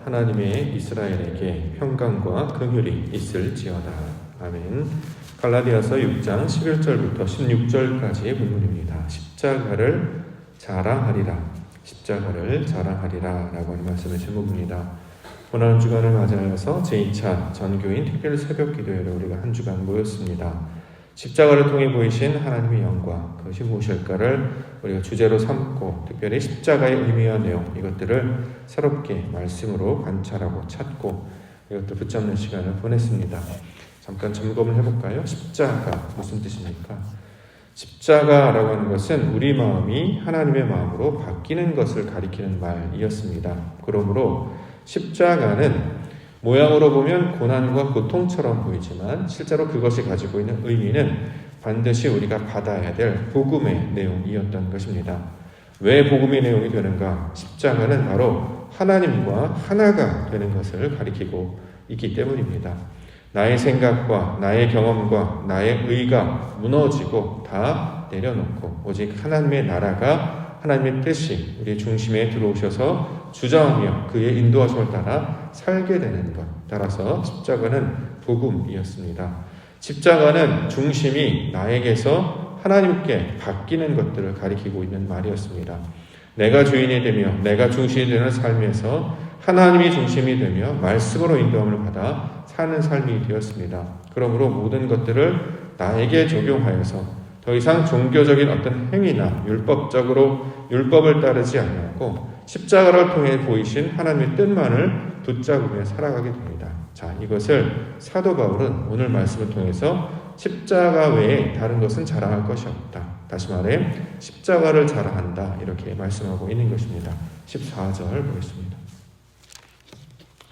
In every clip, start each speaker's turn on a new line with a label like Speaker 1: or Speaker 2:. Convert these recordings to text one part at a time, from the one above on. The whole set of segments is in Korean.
Speaker 1: 하나님의 이스라엘에게 평강과 긍휼이 있을지어다. 아멘. 갈라디아서 6장 11절부터 16절까지의 본문입니다. 십자가를 자랑하리라. 십자가를 자랑하리라 라고 하는 말씀의 제목입니다. 고난주간을 맞이하여서 제2차 전교인 특별 새벽 기도회를 우리가 한 주간 모였습니다. 십자가를 통해 보이신 하나님의 영광, 그것이 무엇일까를 우리가 주제로 삼고 특별히 십자가의 의미와 내용, 이것들을 새롭게 말씀으로 관찰하고 찾고 이것들 붙잡는 시간을 보냈습니다. 잠깐 점검을 해볼까요? 십자가 무슨 뜻입니까? 십자가라고 하는 것은 우리 마음이 하나님의 마음으로 바뀌는 것을 가리키는 말이었습니다. 그러므로 십자가는 모양으로 보면 고난과 고통처럼 보이지만 실제로 그것이 가지고 있는 의미는 반드시 우리가 받아야 될 복음의 내용이었던 것입니다. 왜 복음의 내용이 되는가? 십자가는 바로 하나님과 하나가 되는 것을 가리키고 있기 때문입니다. 나의 생각과 나의 경험과 나의 의가 무너지고 다 내려놓고 오직 하나님의 나라가, 하나님의 뜻이 우리 중심에 들어오셔서 주장하며 그의 인도하심을 따라 살게 되는 것, 따라서 십자가는 복음이었습니다. 십자가는 중심이 나에게서 하나님께 바뀌는 것들을 가리키고 있는 말이었습니다. 내가 주인이 되며 내가 중심이 되는 삶에서 하나님이 중심이 되며 말씀으로 인도함을 받아 사는 삶이 되었습니다. 그러므로 모든 것들을 나에게 적용하여서 더 이상 종교적인 어떤 행위나 율법을 따르지 아니하고 십자가를 통해 보이신 하나님의 뜻만을 붙잡으며 살아가게 됩니다. 자, 이것을 사도 바울은 오늘 말씀을 통해서 십자가 외에 다른 것은 자랑할 것이 없다. 다시 말해 십자가를 자랑한다. 이렇게 말씀하고 있는 것입니다. 14절 보겠습니다.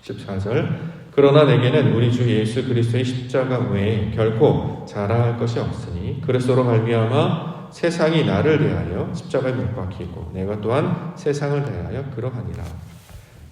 Speaker 1: 14절 그러나 내게는 우리 주 예수 그리스도의 십자가 외에 결코 자랑할 것이 없으니 그리스도로 말미암아 세상이 나를 대하여 십자가에 못 박히고 내가 또한 세상을 대하여 그러하니라.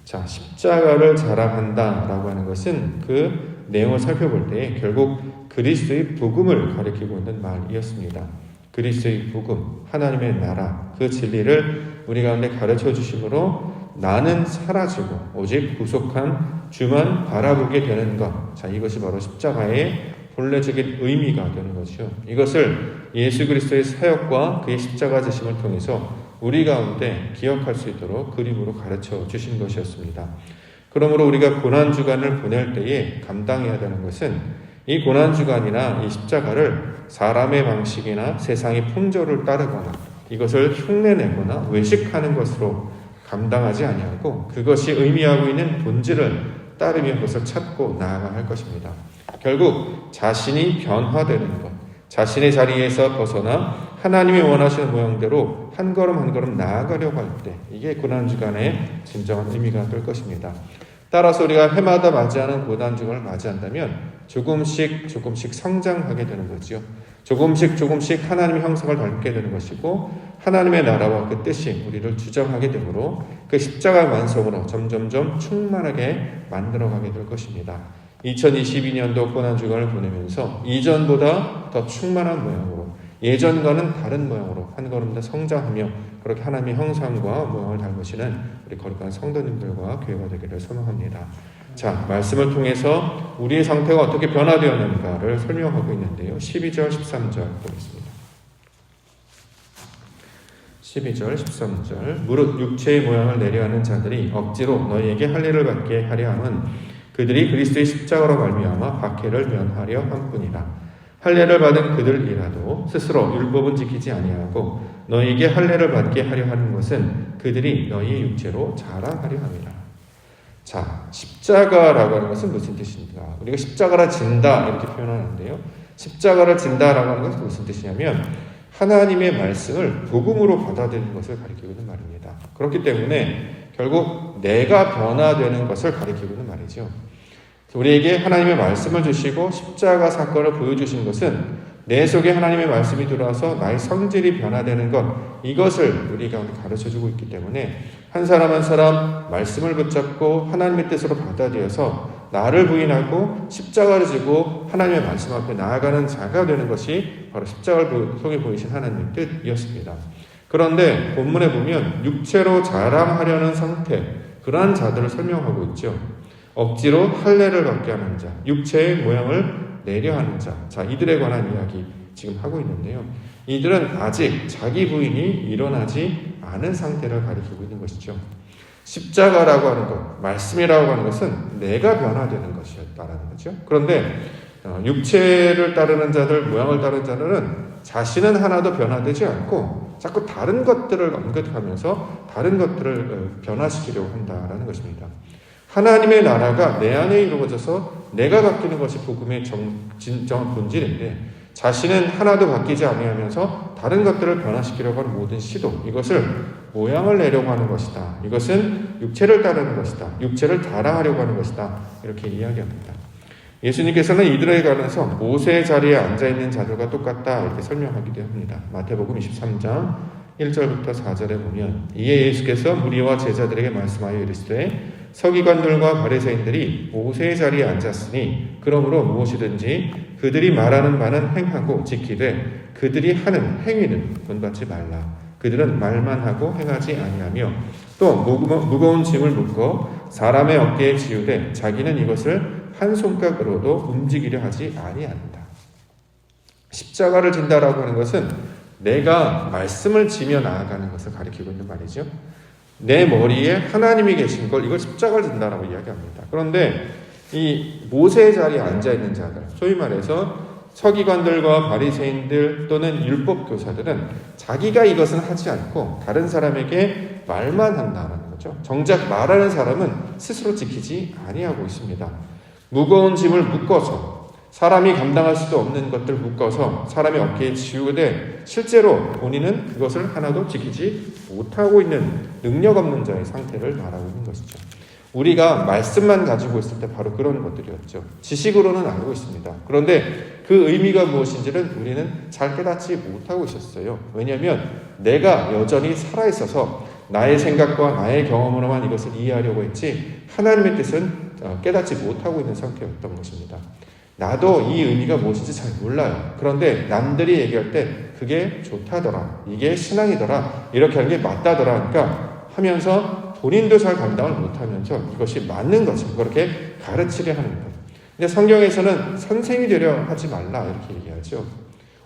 Speaker 1: 자, 십자가를 자랑한다라고 하는 것은 그 내용을 살펴볼 때 결국 그리스도의 복음을 가리키고 있는 말이었습니다. 그리스도의 복음, 하나님의 나라, 그 진리를 우리 가운데 가르쳐 주심으로 나는 사라지고 오직 구속한 주만 바라보게 되는 것. 자, 이것이 바로 십자가의 본래적인 의미가 되는 것이요. 이것을 예수 그리스도의 사역과 그의 십자가 지심을 통해서 우리 가운데 기억할 수 있도록 그림으로 가르쳐 주신 것이었습니다. 그러므로 우리가 고난주간을 보낼 때에 감당해야 되는 것은 이 고난주간이나 이 십자가를 사람의 방식이나 세상의 풍조를 따르거나 이것을 흉내내거나 외식하는 것으로 감당하지 아니하고 그것이 의미하고 있는 본질을 따르며 그것을 찾고 나아가야 할 것입니다. 결국 자신이 변화되는 것, 자신의 자리에서 벗어나 하나님이 원하시는 모양대로 한 걸음 한 걸음 나아가려고 할 때 이게 고난주간의 진정한 의미가 될 것입니다. 따라서 우리가 해마다 맞이하는 고난주간을 맞이한다면 조금씩 성장하게 되는 거지요. 조금씩 하나님의 형상을 닮게 되는 것이고 하나님의 나라와 그 뜻이 우리를 주장하게 되므로 그 십자가 완성으로 점점점 충만하게 만들어가게 될 것입니다. 2022년도 고난주간을 보내면서 이전보다 더 충만한 모양으로 예전과는 다른 모양으로 한 걸음 더 성장하며 그렇게 하나님의 형상과 모양을 닮으시는 우리 거룩한 성도님들과 교회가 되기를 소망합니다. 자, 말씀을 통해서 우리의 상태가 어떻게 변화되었는가를 설명하고 있는데요. 12절, 13절 보겠습니다. 12절, 13절 무릇 육체의 모양을 내려하는 자들이 억지로 너희에게 할례를 받게 하려 함은 그들이 그리스도의 십자가로 말미암아 박해를 면하려 함뿐이라. 할례를 받은 그들이라도 스스로 율법은 지키지 아니하고 너희에게 할례를 받게 하려 하는 것은 그들이 너희의 육체로 자랑하려 함이라. 자, 십자가라고 하는 것은 무슨 뜻입니까? 우리가 십자가를 진다 이렇게 표현하는데요. 십자가를 진다라고 하는 것은 무슨 뜻이냐면 하나님의 말씀을 복음으로 받아들이는 것을 가리키고 있는 말입니다. 그렇기 때문에 결국 내가 변화되는 것을 가리키고 있는 말이죠. 우리에게 하나님의 말씀을 주시고 십자가 사건을 보여주신 것은 내 속에 하나님의 말씀이 들어와서 나의 성질이 변화되는 것, 이것을 우리가 가르쳐주고 있기 때문에 한 사람 한 사람 말씀을 붙잡고 하나님의 뜻으로 받아들여서 나를 부인하고 십자가를 지고 하나님의 말씀 앞에 나아가는 자가 되는 것이 바로 십자가를 통해 보이신 하나님의 뜻이었습니다. 그런데 본문에 보면 육체로 자랑하려는 상태, 그러한 자들을 설명하고 있죠. 억지로 할례를 받게 하는 자, 육체의 모양을 내려 하는 자, 자 이들에 관한 이야기 지금 하고 있는데요. 이들은 아직 자기 부인이 일어나지 않은 상태를 가리키고 있는 것이죠. 십자가라고 하는 것, 말씀이라고 하는 것은 내가 변화되는 것이었다라는 거죠. 그런데 육체를 따르는 자들, 모양을 따르는 자들은 자신은 하나도 변화되지 않고 자꾸 다른 것들을 언급하면서 다른 것들을 변화시키려고 한다라는 것입니다. 하나님의 나라가 내 안에 이루어져서 내가 바뀌는 것이 복음의 진정한 본질인데 자신은 하나도 바뀌지 아니하면서 다른 것들을 변화시키려고 하는 모든 시도, 이것을 모양을 내려고 하는 것이다. 이것은 육체를 따르는 것이다. 육체를 자랑하려고 하는 것이다. 이렇게 이야기합니다. 예수님께서는 이들에 관해서 모세의 자리에 앉아있는 자들과 똑같다 이렇게 설명하기도 합니다. 마태복음 23장 1절부터 4절에 보면 이에 예수께서 무리와 제자들에게 말씀하여 이르시되 서기관들과 바리새인들이 모세의 자리에 앉았으니 그러므로 무엇이든지 그들이 말하는 바는 행하고 지키되 그들이 하는 행위는 본받지 말라. 그들은 말만 하고 행하지 아니하며 또 무거운 짐을 묶어 사람의 어깨에 지우되 자기는 이것을 한 손가락으로도 움직이려 하지 아니한다. 십자가를 진다라고 하는 것은 내가 말씀을 지며 나아가는 것을 가리키고 있는 말이죠. 내 머리에 하나님이 계신 걸 이걸 십자가를 진다라고 이야기합니다. 그런데 이 모세의 자리에 앉아있는 자들, 소위 말해서 서기관들과 바리새인들 또는 율법 교사들은 자기가 이것은 하지 않고 다른 사람에게 말만 한다는 거죠. 정작 말하는 사람은 스스로 지키지 아니하고 있습니다. 무거운 짐을 묶어서 사람이 감당할 수도 없는 것들 묶어서 사람의 어깨에 지우되 실제로 본인은 그것을 하나도 지키지 못하고 있는 능력 없는 자의 상태를 말하고 있는 것이죠. 우리가 말씀만 가지고 있을 때 바로 그런 것들이었죠. 지식으로는 알고 있습니다. 그런데 그 의미가 무엇인지는 우리는 잘 깨닫지 못하고 있었어요. 왜냐하면 내가 여전히 살아있어서 나의 생각과 나의 경험으로만 이것을 이해하려고 했지 하나님의 뜻은 깨닫지 못하고 있는 상태였던 것입니다. 나도 이 의미가 무엇인지 잘 몰라요. 그런데 남들이 얘기할 때 그게 좋다더라, 이게 신앙이더라, 이렇게 하는 게 맞다더라 그러니까 하면서 본인도 잘 감당을 못하면서 이것이 맞는 것을 그렇게 가르치려 하는 것. 근데 성경에서는 선생이 되려 하지 말라 이렇게 얘기하죠.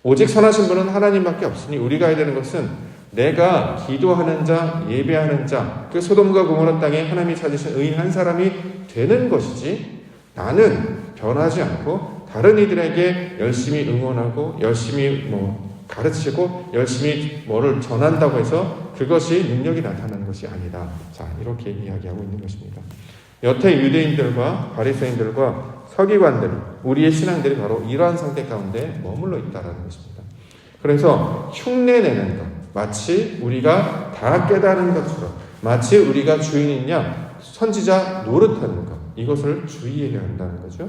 Speaker 1: 오직 선하신 분은 하나님밖에 없으니 우리가 해야 되는 것은 내가 기도하는 자, 예배하는 자, 그 소돔과 고모라 땅에 하나님이 찾으신 의인 한 사람이 되는 것이지 나는 변하지 않고 다른 이들에게 열심히 응원하고 열심히 가르치고 열심히 뭐를 전한다고 해서 그것이 능력이 나타나는 것이 아니다. 자, 이렇게 이야기하고 있는 것입니다. 여태 유대인들과 바리새인들과 서기관들, 우리의 신앙들이 바로 이러한 상태 가운데 머물러 있다는 것입니다. 그래서 흉내내는 것, 마치 우리가 다 깨달은 것처럼, 마치 우리가 주인인 양 선지자 노릇하는 것, 이것을 주의해야 한다는 거죠.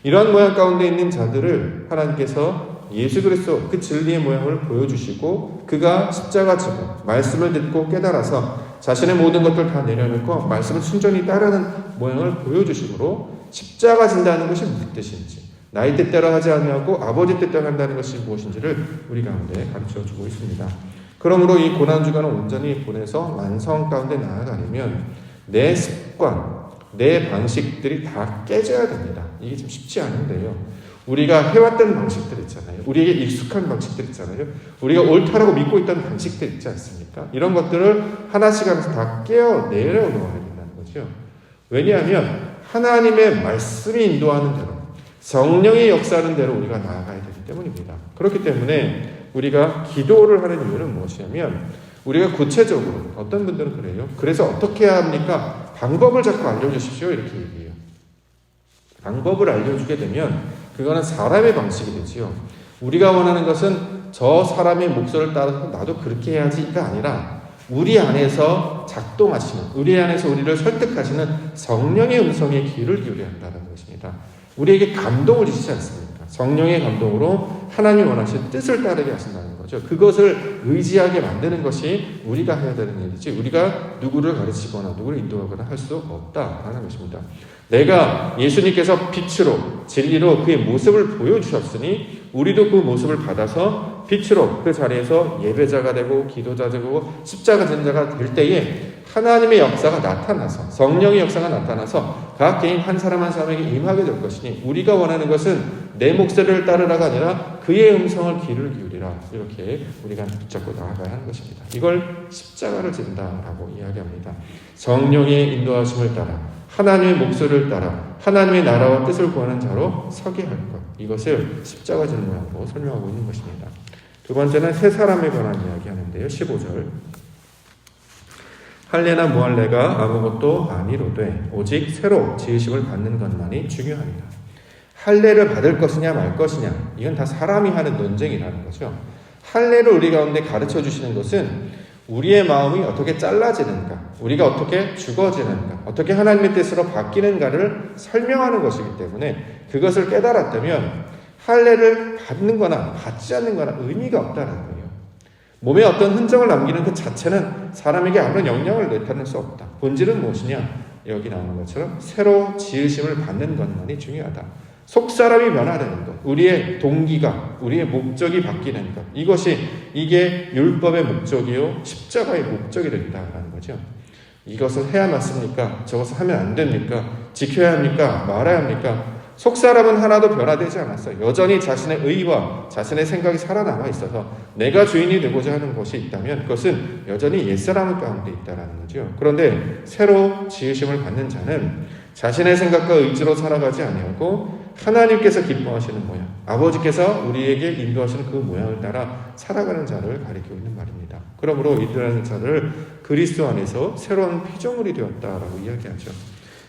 Speaker 1: 이러한 모양 가운데 있는 자들을 하나님께서 예수 그리스도 그 진리의 모양을 보여주시고 그가 십자가 지고 말씀을 듣고 깨달아서 자신의 모든 것들을 다 내려놓고 말씀을 순전히 따르는 모양을 보여주심으로 십자가 진다는 것이 무슨 뜻인지 나의 뜻대로 하지 아니하고 아버지 뜻대로 한다는 것이 무엇인지를 우리 가운데 가르쳐주고 있습니다. 그러므로 이 고난주간을 온전히 보내서 완성 가운데 나아가려면 내 습관, 내 방식들이 다 깨져야 됩니다. 이게 좀 쉽지 않은데요. 우리가 해왔던 방식들 있잖아요. 우리에게 익숙한 방식들 있잖아요. 우리가 옳다라고 믿고 있던 방식들 있지 않습니까? 이런 것들을 하나씩 하면서 다 깨어 내려놓아야 된다는 거죠. 왜냐하면 하나님의 말씀이 인도하는 대로 성령이 역사하는 대로 우리가 나아가야 되기 때문입니다. 그렇기 때문에 우리가 기도를 하는 이유는 무엇이냐면 우리가 구체적으로 어떤 분들은 그래요. 그래서 어떻게 해야 합니까? 방법을 자꾸 알려주십시오. 이렇게 얘기해요. 방법을 알려주게 되면 그거는 사람의 방식이 되지요. 우리가 원하는 것은 저 사람의 목소리를 따라서 나도 그렇게 해야지가 아니라 우리 안에서 작동하시는, 우리 안에서 우리를 설득하시는 성령의 음성에 귀를 기울여야 한다는 것입니다. 우리에게 감동을 주시지 않습니까? 성령의 감동으로 하나님이 원하시는 뜻을 따르게 하신다는 거죠. 그것을 의지하게 만드는 것이 우리가 해야 되는 일이지 우리가 누구를 가르치거나 누구를 인도하거나 할 수 없다라는 것입니다. 내가 예수님께서 빛으로 진리로 그의 모습을 보여주셨으니 우리도 그 모습을 받아서 빛으로 그 자리에서 예배자가 되고 기도자 되고 십자가 진 자가 될 때에 하나님의 역사가 나타나서 성령의 역사가 나타나서 각 개인 한 사람 한 사람에게 임하게 될 것이니 우리가 원하는 것은 내 목소리를 따르라가 아니라 그의 음성을 귀를 기울이라 이렇게 우리가 붙잡고 나아가야 하는 것입니다. 이걸 십자가를 진다라고 이야기합니다. 성령의 인도하심을 따라 하나님의 목소리를 따라 하나님의 나라와 뜻을 구하는 자로 서게 할 것, 이것을 십자가 지는 모양으로 설명하고 있는 것입니다. 두 번째는 세 사람에 관한 이야기하는데요. 15절 할례나 무할례가 아무것도 아니로되 오직 새로 지으심을 받는 것만이 중요합니다. 할례를 받을 것이냐 말 것이냐, 이건 다 사람이 하는 논쟁이라는 거죠. 할례를 우리 가운데 가르쳐 주시는 것은 우리의 마음이 어떻게 잘라지는가, 우리가 어떻게 죽어지는가, 어떻게 하나님의 뜻으로 바뀌는가를 설명하는 것이기 때문에 그것을 깨달았다면 할례를 받는 거나 받지 않는 거나 의미가 없다는 거예요. 몸에 어떤 흔적을 남기는 그 자체는 사람에게 아무런 영향을 나타낼 수 없다. 본질은 무엇이냐? 여기 나오는 것처럼 새로 지으심을 받는 것만이 중요하다. 속사람이 변화되는 것, 우리의 동기가, 우리의 목적이 바뀌는 것, 이게 율법의 목적이요 십자가의 목적이 된다는 거죠. 이것을 해야 맞습니까? 저것을 하면 안 됩니까? 지켜야 합니까? 말아야 합니까? 속사람은 하나도 변화되지 않았어요. 여전히 자신의 의와 자신의 생각이 살아남아 있어서 내가 주인이 되고자 하는 것이 있다면 그것은 여전히 옛사람 가운데 있다는 거죠. 그런데 새로 지으심을 받는 자는 자신의 생각과 의지로 살아가지 아니하고 하나님께서 기뻐하시는 모양, 아버지께서 우리에게 인도하시는 그 모양을 따라 살아가는 자를 가리키고 있는 말입니다. 그러므로 이들라는 자를 그리스도 안에서 새로운 피조물이 되었다라고 이야기하죠.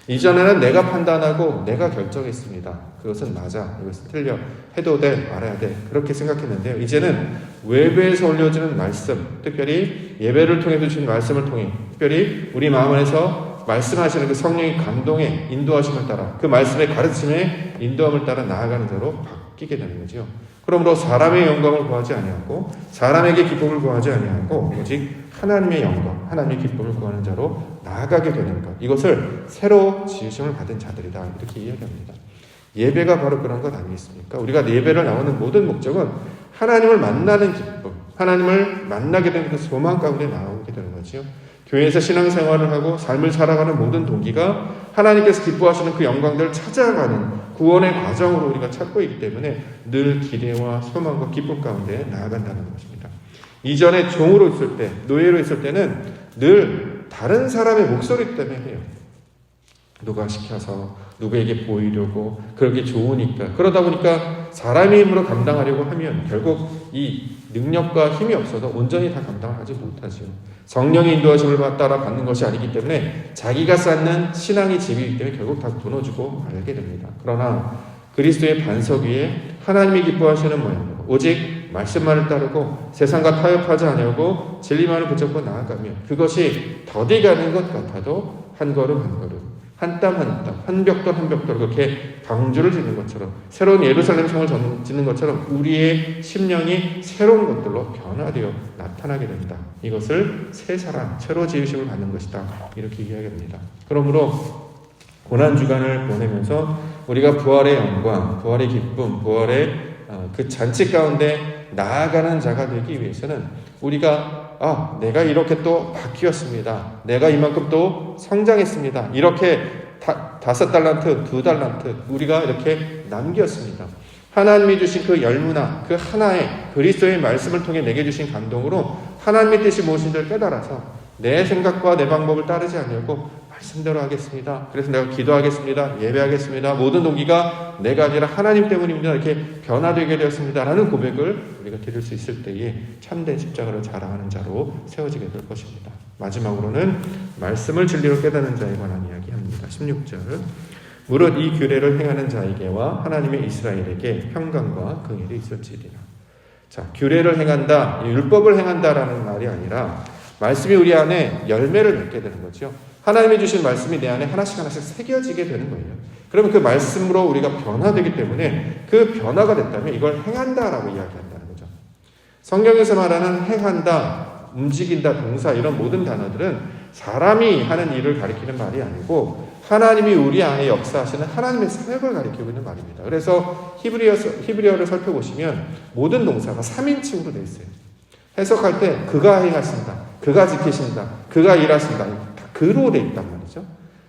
Speaker 1: 이전에는 내가 판단하고 내가 결정했습니다. 그것은 맞아, 이것은 틀려, 해도 돼, 말아야 돼, 그렇게 생각했는데요. 이제는 외부에서 올려지는 말씀, 특별히 예배를 통해 주신 말씀을 통해, 특별히 우리 마음 안에서 말씀하시는 그 성령의 감동에 인도하심을 따라, 그 말씀의 가르침에 인도함을 따라 나아가는 자로 바뀌게 되는 거죠. 그러므로 사람의 영광을 구하지 아니하고 사람에게 기쁨을 구하지 아니하고 오직 하나님의 영광, 하나님의 기쁨을 구하는 자로 나아가게 되는 것, 이것을 새로 지으심을 받은 자들이다, 이렇게 이야기합니다. 예배가 바로 그런 것 아니겠습니까? 우리가 예배를 나오는 모든 목적은 하나님을 만나는 기쁨, 하나님을 만나게 되는 그 소망 가운데 나오게 되는 거죠. 교회에서 신앙생활을 하고 삶을 살아가는 모든 동기가 하나님께서 기뻐하시는 그 영광들을 찾아가는 구원의 과정으로 우리가 찾고 있기 때문에 늘 기대와 소망과 기쁨 가운데 나아간다는 것입니다. 이전에 종으로 있을 때, 노예로 있을 때는 늘 다른 사람의 목소리 때문에 해요. 누가 시켜서 누구에게 보이려고, 그러기 좋으니까. 그러다 보니까 사람의 힘으로 감당하려고 하면 결국 이 능력과 힘이 없어서 온전히 다 감당을 하지 못하죠. 성령의 인도하심을 따라 받는 것이 아니기 때문에 자기가 쌓는 신앙의 집이기 때문에 결국 다 무너지고 말게 됩니다. 그러나 그리스도의 반석 위에 하나님이 기뻐하시는 모양으로 오직 말씀만을 따르고 세상과 타협하지 아니하고 진리만을 붙잡고 나아가면 그것이 더디가는 것 같아도 한 걸음 한 걸음, 한 땀 한 땀, 한 벽돌 한 벽돌 그렇게 방주를 짓는 것처럼, 새로운 예루살렘 성을 짓는 것처럼 우리의 심령이 새로운 것들로 변화되어 나타나게 된다. 이것을 새 사람, 새로 지으심을 받는 것이다, 이렇게 이야기합니다. 그러므로 고난주간을 보내면서 우리가 부활의 영광, 부활의 기쁨, 부활의 그 잔치 가운데 나아가는 자가 되기 위해서는 우리가 내가 이렇게 또 바뀌었습니다. 내가 이만큼 또 성장했습니다. 이렇게 5달란트, 2달란트 우리가 이렇게 남겼습니다. 하나님이 주신 그 열무나 그 하나의 그리스도의 말씀을 통해 내게 주신 감동으로 하나님의 뜻이 무엇인지를 깨달아서 내 생각과 내 방법을 따르지 않으려고 말씀대로 하겠습니다. 그래서 내가 기도하겠습니다. 예배하겠습니다. 모든 동기가 내가 아니라 하나님 때문입니다. 이렇게 변화되게 되었습니다. 라는 고백을 우리가 드릴 수 있을 때에 참된 십자가를 자랑하는 자로 세워지게 될 것입니다. 마지막으로는 말씀을 진리로 깨닫는 자에 관한 이야기합니다. 16절 무릇 이 규례를 행하는 자에게와 하나님의 이스라엘에게 평강과 긍휼이 있을지니라. 자, 규례를 행한다, 율법을 행한다라는 말이 아니라 말씀이 우리 안에 열매를 맺게 되는 거죠. 하나님이 주신 말씀이 내 안에 하나씩 하나씩 새겨지게 되는 거예요. 그러면 그 말씀으로 우리가 변화되기 때문에 그 변화가 됐다면 이걸 행한다라고 이야기한다는 거죠. 성경에서 말하는 행한다, 움직인다, 동사 이런 모든 단어들은 사람이 하는 일을 가리키는 말이 아니고 하나님이 우리 안에 역사하시는 하나님의 사역을 가리키고 있는 말입니다. 그래서 히브리어를 살펴보시면 모든 동사가 3인칭으로 되어 있어요. 해석할 때 그가 행하신다, 그가 지키신다, 그가 일하신다, 다 그로 돼 있단 말이죠.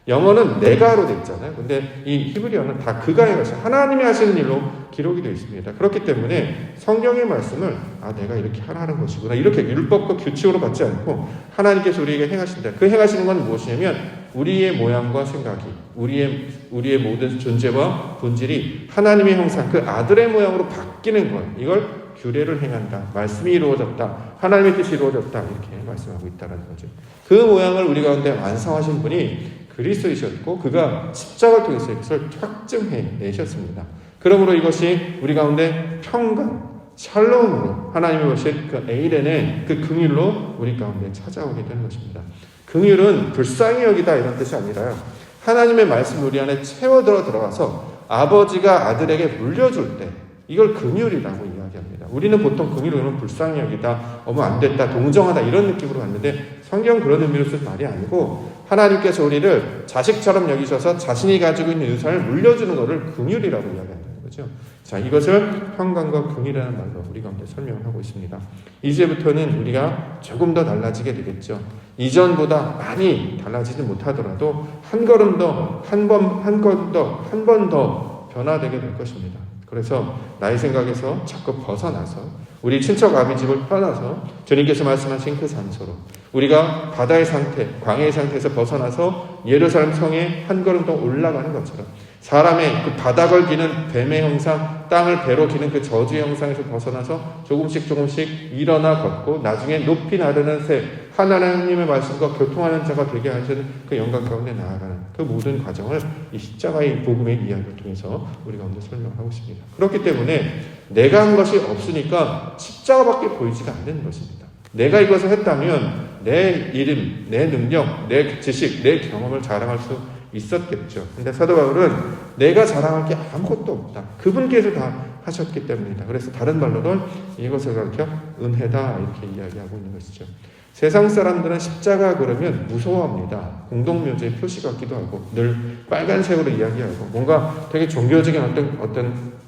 Speaker 1: 영어는 내가로 돼 있잖아요. 근데 이 히브리어는 다 그가 해가지고 하나님이 하시는 일로 기록이 되어 있습니다. 그렇기 때문에 성경의 말씀을 내가 이렇게 하라는 것이구나, 이렇게 율법과 규칙으로 받지 않고 하나님께서 우리에게 행하신다. 그 행하시는 건 무엇이냐면 우리의 모양과 생각이, 우리의 모든 존재와 본질이 하나님의 형상, 그 아들의 모양으로 바뀌는 것, 이걸 규례를 행한다, 말씀이 이루어졌다, 하나님의 뜻이 이루어졌다, 이렇게 말씀하고 있다는 거죠. 그 모양을 우리 가운데 완성하신 분이 그리스도이셨고 그가 십자가를 통해서 이것을 확증해 내셨습니다. 그러므로 이것이 우리 가운데 평강, 샬롬으로 하나님이 오신 그 에이렌의 그 긍휼로 우리 가운데 찾아오게 되는 것입니다. 긍휼은 불쌍히 여기다 이런 뜻이 아니라요, 하나님의 말씀 우리 안에 들어가서 아버지가 아들에게 물려줄 때 이걸 긍휼이라고 이야기합니다. 우리는 보통 긍휼은 불쌍히 여기다, 어머 안 됐다, 동정하다 이런 느낌으로 봤는데 성경은 그런 의미로 쓴 말이 아니고 하나님께서 우리를 자식처럼 여기셔서 자신이 가지고 있는 유산을 물려주는 것을 긍휼이라고 이야기한다는 거죠. 자, 이것을 평강과 긍휼이라는 말로 우리 가운데 설명을 하고 있습니다. 이제부터는 우리가 조금 더 달라지게 되겠죠. 이전보다 많이 달라지지 못하더라도 한 걸음 더, 한 번 더 변화되게 될 것입니다. 그래서 나의 생각에서 자꾸 벗어나서 우리 친척 아비집을 떠나서 주님께서 말씀하신 그 산소로 우리가 바다의 상태, 광야의 상태에서 벗어나서 예루살렘 성에 한 걸음 더 올라가는 것처럼 사람의 그 바닥을 기는 뱀의 형상, 땅을 배로 기는 그 저주의 형상에서 벗어나서 조금씩 일어나 걷고 나중에 높이 나르는 새, 하나님의 말씀과 교통하는 자가 되게 하시는 그 영광 가운데 나아가는 그 모든 과정을 이 십자가의 복음의 이야기를 통해서 우리 가운데 설명하고 있습니다. 그렇기 때문에 내가 한 것이 없으니까 십자가밖에 보이지가 않는 것입니다. 내가 이것을 했다면 내 이름, 내 능력, 내 지식, 내 경험을 자랑할 수 있었겠죠. 근데 사도 바울은 내가 자랑할 게 아무것도 없다, 그분께서 다 하셨기 때문이다. 그래서 다른 말로는 이것을 가르쳐 은혜다 이렇게 이야기하고 있는 것이죠. 세상 사람들은 십자가 그러면 무서워합니다. 공동묘지의 표시 같기도 하고 늘 빨간색으로 이야기하고 뭔가 되게 종교적인 어떤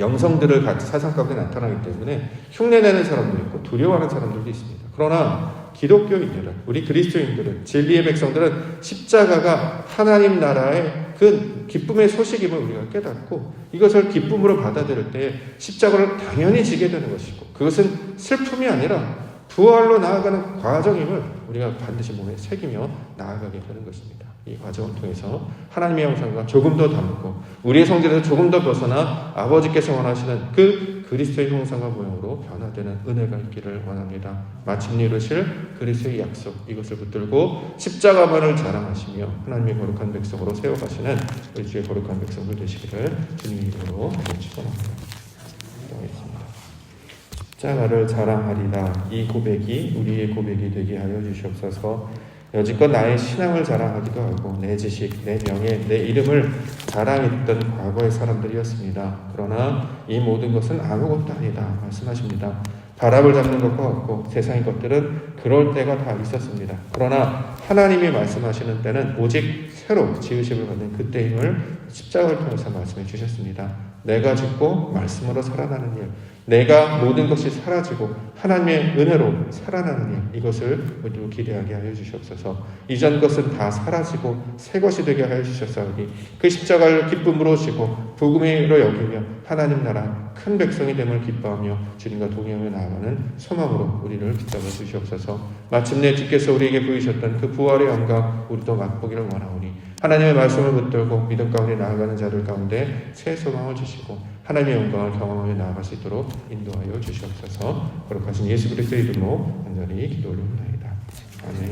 Speaker 1: 영성들을 같이 사상 가운데 나타나기 때문에 흉내내는 사람도 있고 두려워하는 사람들도 있습니다. 그러나 기독교인들은, 우리 그리스도인들은, 진리의 백성들은 십자가가 하나님 나라의 그 기쁨의 소식임을 우리가 깨닫고 이것을 기쁨으로 받아들일 때 십자가를 당연히 지게 되는 것이고 그것은 슬픔이 아니라 부활로 나아가는 과정임을 우리가 반드시 몸에 새기며 나아가게 되는 것입니다. 이 과정을 통해서 하나님의 형상과 조금 더 닮고 우리의 성질에서 조금 더 벗어나 아버지께서 원하시는 그 그리스도의 형상과 모형으로 변화되는 은혜가 있기를 원합니다. 마침내 이루실 그리스도의 약속, 이것을 붙들고 십자가만을 자랑하시며 하나님의 거룩한 백성으로 세워가시는 우리 주의 거룩한 백성들 되시기를 주님의 이름으로 축원합니다. 기도하겠습니다. 십자가를 자랑하리라, 이 고백이 우리의 고백이 되게 하여 주시옵소서. 여지껏 나의 신앙을 자랑하기도 하고 내 지식, 내 명예, 내 이름을 자랑했던 과거의 사람들이었습니다. 그러나 이 모든 것은 아무것도 아니다 말씀하십니다. 바람을 잡는 것과 같고 세상의 것들은 그럴 때가 다 있었습니다. 그러나 하나님이 말씀하시는 때는 오직 새로 지으심을 받는 그때임을 십자가를 통해서 말씀해 주셨습니다. 내가 죽고 말씀으로 살아나는 일, 내가 모든 것이 사라지고 하나님의 은혜로 살아나는 일, 이것을 모두 기대하게 하여 주시옵소서. 이전 것은 다 사라지고 새 것이 되게 하여 주셨사오니 그 십자가를 기쁨으로 지고 복음으로 여기며 하나님 나라 큰 백성이 됨을 기뻐하며 주님과 동행하며 나아가는 소망으로 우리를 붙잡아 주시옵소서. 마침내 주께서 우리에게 보이셨던 그 부활의 영광 우리도 맛보기를 원하오니 하나님의 말씀을 붙들고 믿음 가운데 나아가는 자들 가운데 새 소망을 주시고 하나님의 영광을 경험하며 나아갈 수 있도록 인도하여 주시옵소서. 거룩하신 예수 그리스도의 이름으로 간절히 기도 올립니다. 아멘.